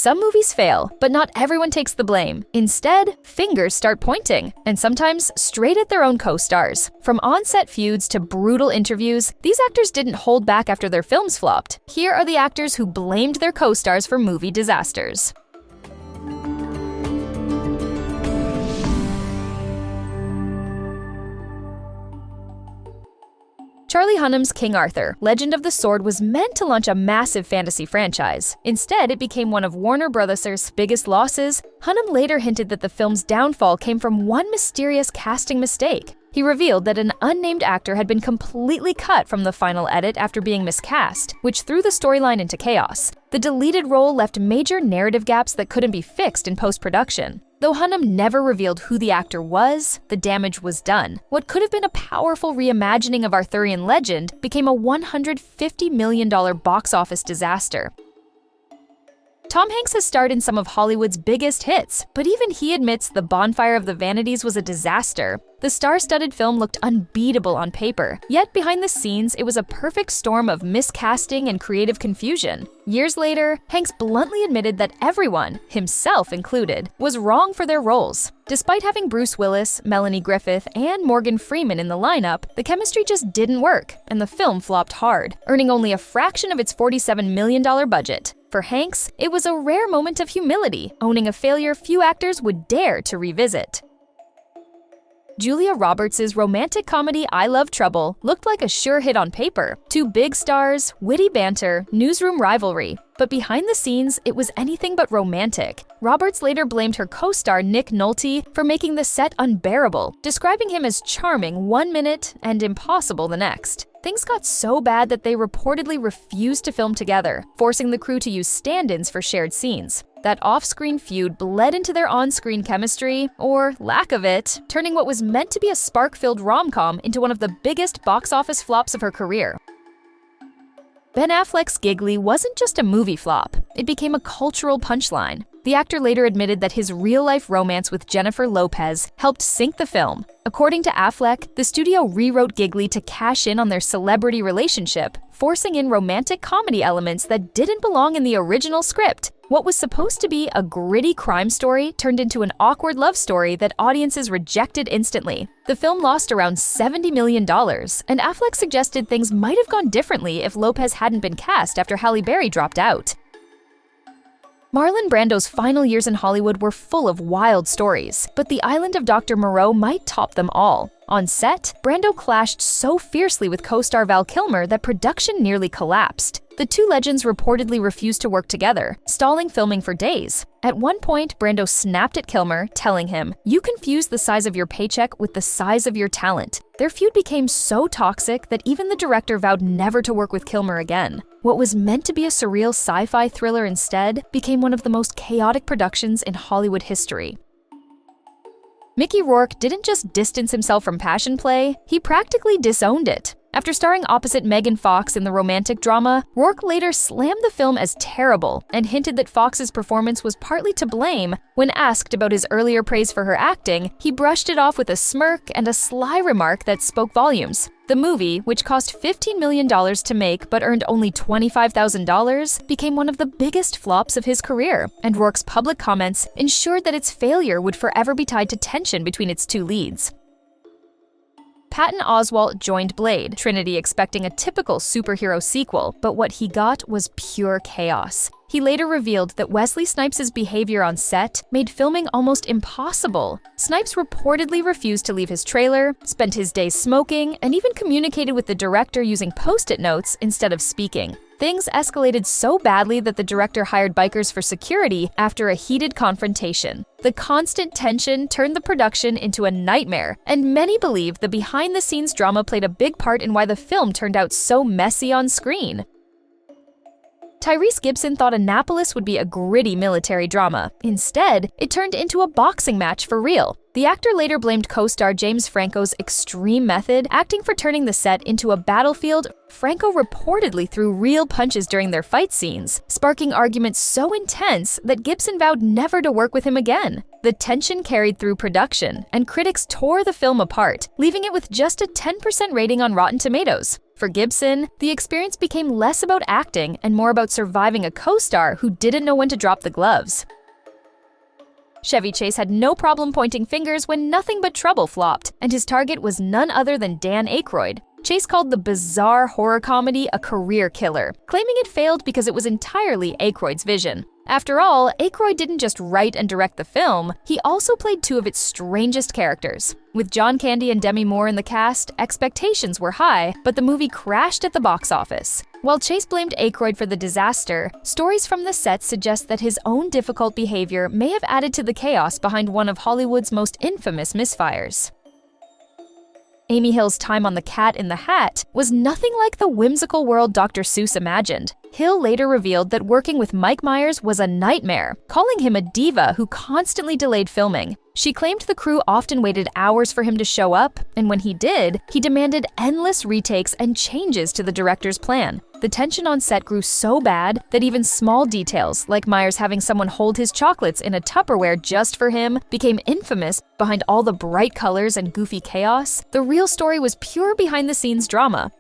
Some movies fail, but not everyone takes the blame. Instead, fingers start pointing, and sometimes straight at their own co-stars. From on-set feuds to brutal interviews, these actors didn't hold back after their films flopped. Here are the actors who blamed their co-stars for movie disasters. Charlie Hunnam's King Arthur, Legend of the Sword was meant to launch a massive fantasy franchise. Instead, it became one of Warner Bros.' biggest losses. Hunnam later hinted that the film's downfall came from one mysterious casting mistake. He revealed that an unnamed actor had been completely cut from the final edit after being miscast, which threw the storyline into chaos. The deleted role left major narrative gaps that couldn't be fixed in post-production. Though Hunnam never revealed who the actor was, the damage was done. What could have been a powerful reimagining of Arthurian legend became a $150 million box office disaster. Tom Hanks has starred in some of Hollywood's biggest hits, but even he admits The Bonfire of the Vanities was a disaster. The star-studded film looked unbeatable on paper, yet behind the scenes, it was a perfect storm of miscasting and creative confusion. Years later, Hanks bluntly admitted that everyone, himself included, was wrong for their roles. Despite having Bruce Willis, Melanie Griffith, and Morgan Freeman in the lineup, the chemistry just didn't work, and the film flopped hard, earning only a fraction of its $47 million budget. For Hanks, it was a rare moment of humility, owning a failure few actors would dare to revisit. Julia Roberts' romantic comedy I Love Trouble looked like a sure hit on paper. Two big stars, witty banter, newsroom rivalry. But behind the scenes, it was anything but romantic. Roberts later blamed her co-star Nick Nolte for making the set unbearable, describing him as charming one minute and impossible the next. Things got so bad that they reportedly refused to film together, forcing the crew to use stand-ins for shared scenes. That off-screen feud bled into their on-screen chemistry, or lack of it, turning what was meant to be a spark-filled rom-com into one of the biggest box office flops of her career. Ben Affleck's Giggly wasn't just a movie flop, it became a cultural punchline. The actor later admitted that his real-life romance with Jennifer Lopez helped sink the film. According to Affleck, the studio rewrote Giggly to cash in on their celebrity relationship, forcing in romantic comedy elements that didn't belong in the original script. What was supposed to be a gritty crime story turned into an awkward love story that audiences rejected instantly. The film lost around $70 million, and Affleck suggested things might have gone differently if Lopez hadn't been cast after Halle Berry dropped out. Marlon Brando's final years in Hollywood were full of wild stories, but The Island of Dr. Moreau might top them all. On set, Brando clashed so fiercely with co-star Val Kilmer that production nearly collapsed. The two legends reportedly refused to work together, stalling filming for days. At one point, Brando snapped at Kilmer, telling him, "You confuse the size of your paycheck with the size of your talent." Their feud became so toxic that even the director vowed never to work with Kilmer again. What was meant to be a surreal sci-fi thriller instead became one of the most chaotic productions in Hollywood history. Mickey Rourke didn't just distance himself from passion play, he practically disowned it. After starring opposite Megan Fox in the romantic drama, Rourke later slammed the film as terrible and hinted that Fox's performance was partly to blame. When asked about his earlier praise for her acting, he brushed it off with a smirk and a sly remark that spoke volumes. The movie, which cost $15 million to make but earned only $25,000, became one of the biggest flops of his career, and Rourke's public comments ensured that its failure would forever be tied to tension between its two leads. Patton Oswalt joined Blade, Trinity expecting a typical superhero sequel, but what he got was pure chaos. He later revealed that Wesley Snipes' behavior on set made filming almost impossible. Snipes reportedly refused to leave his trailer, spent his days smoking, and even communicated with the director using post-it notes instead of speaking. Things escalated so badly that the director hired bikers for security after a heated confrontation. The constant tension turned the production into a nightmare, and many believe the behind-the-scenes drama played a big part in why the film turned out so messy on screen. Tyrese Gibson thought Annapolis would be a gritty military drama. Instead, it turned into a boxing match for real. The actor later blamed co-star James Franco's extreme method acting for turning the set into a battlefield. Franco reportedly threw real punches during their fight scenes, sparking arguments so intense that Gibson vowed never to work with him again. The tension carried through production, and critics tore the film apart, leaving it with just a 10% rating on Rotten Tomatoes. For Gibson, the experience became less about acting and more about surviving a co-star who didn't know when to drop the gloves. Chevy Chase had no problem pointing fingers when nothing but trouble flopped, and his target was none other than Dan Aykroyd. Chase called the bizarre horror comedy a career killer, claiming it failed because it was entirely Aykroyd's vision. After all, Aykroyd didn't just write and direct the film, he also played two of its strangest characters. With John Candy and Demi Moore in the cast, expectations were high, but the movie crashed at the box office. While Chase blamed Aykroyd for the disaster, stories from the set suggest that his own difficult behavior may have added to the chaos behind one of Hollywood's most infamous misfires. Amy Hill's time on The Cat in the Hat was nothing like the whimsical world Dr. Seuss imagined. Hill later revealed that working with Mike Myers was a nightmare, calling him a diva who constantly delayed filming. She claimed the crew often waited hours for him to show up, and when he did, he demanded endless retakes and changes to the director's plan. The tension on set grew so bad that even small details, like Myers having someone hold his chocolates in a Tupperware just for him, became infamous. Behind all the bright colors and goofy chaos, the real story was pure behind-the-scenes drama.